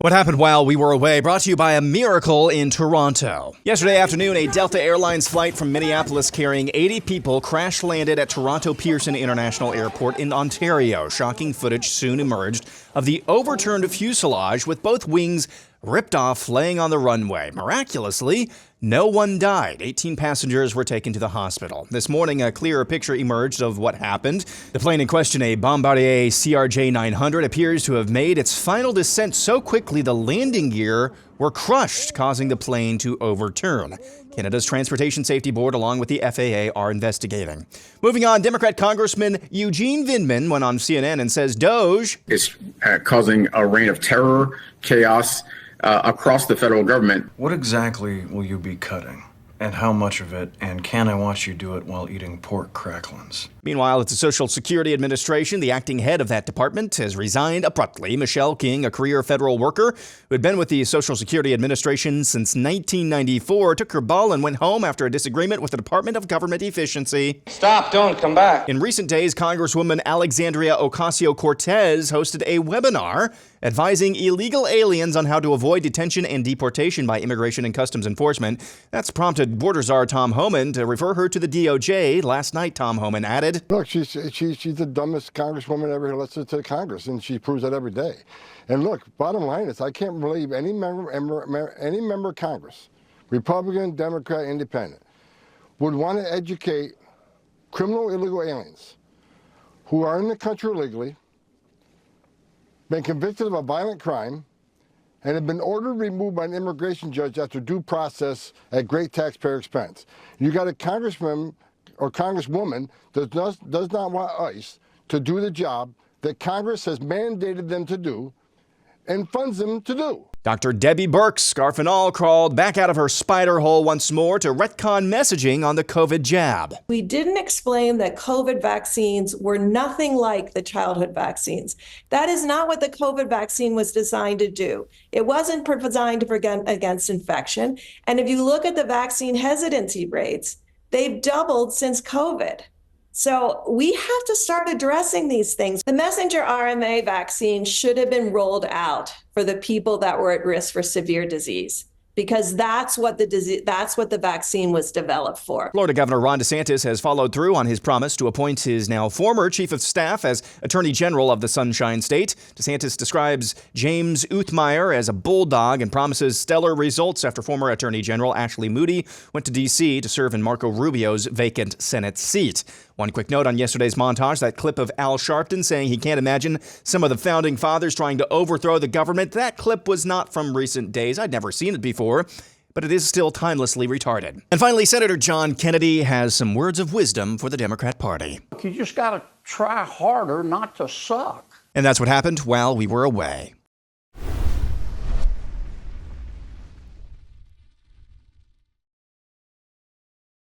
What happened while we were away, brought to you by a miracle in Toronto. Yesterday afternoon, a Delta Airlines flight from Minneapolis carrying 80 people crash-landed at Toronto Pearson International Airport in Ontario. Shocking footage soon emerged of the overturned fuselage with both wings ripped off, laying on the runway. Miraculously, no one died. 18 passengers were taken to the hospital. This morning, a clearer picture emerged of what happened. The plane in question, a Bombardier CRJ-900, appears to have made its final descent so quickly the landing gear were crushed, causing the plane to overturn. Canada's Transportation Safety Board, along with the FAA, are investigating. Moving on, Democrat Congressman Eugene Vindman went on CNN and says DOGE is causing a reign of terror, chaos, across the federal government. What exactly will you be cutting? And how much of it? And can I watch you do it while eating pork cracklings? Meanwhile, at the Social Security Administration, the acting head of that department has resigned abruptly. Michelle King, a career federal worker who had been with the Social Security Administration since 1994, took her ball and went home after a disagreement with the Department of Government Efficiency. Stop, don't come back. In recent days, Congresswoman Alexandria Ocasio-Cortez hosted a webinar advising illegal aliens on how to avoid detention and deportation by Immigration and Customs Enforcement. That's prompted Border Czar Tom Homan to refer her to the DOJ. Last night, Tom Homan added, "Look, she's the dumbest congresswoman ever elected to Congress, and she proves that every day. And look, bottom line is, I can't believe any member of Congress, Republican, Democrat, Independent, would want to educate criminal illegal aliens who are in the country illegally, been convicted of a violent crime, and have been ordered removed by an immigration judge after due process at great taxpayer expense. You got a congressman or congresswoman that does not want ICE to do the job that Congress has mandated them to do and funds them to do." Dr. Debbie Birx, scarf and all, crawled back out of her spider hole once more to retcon messaging on the COVID jab. We didn't explain that COVID vaccines were nothing like the childhood vaccines. That is not what the COVID vaccine was designed to do. It wasn't designed to prevent against infection. And if you look at the vaccine hesitancy rates, they've doubled since COVID. So we have to start addressing these things. The messenger RNA vaccine should have been rolled out for the people that were at risk for severe disease, because that's what the vaccine was developed for. Florida Governor Ron DeSantis has followed through on his promise to appoint his now former chief of staff as Attorney General of the Sunshine State. DeSantis describes James Uthmeyer as a bulldog and promises stellar results after former Attorney General Ashley Moody went to D.C. to serve in Marco Rubio's vacant Senate seat. One quick note on yesterday's montage, that clip of Al Sharpton saying he can't imagine some of the founding fathers trying to overthrow the government. That clip was not from recent days. I'd never seen it before, but it is still timelessly retarded. And finally, Senator John Kennedy has some words of wisdom for the Democrat Party. You just got to try harder not to suck. And that's what happened while we were away.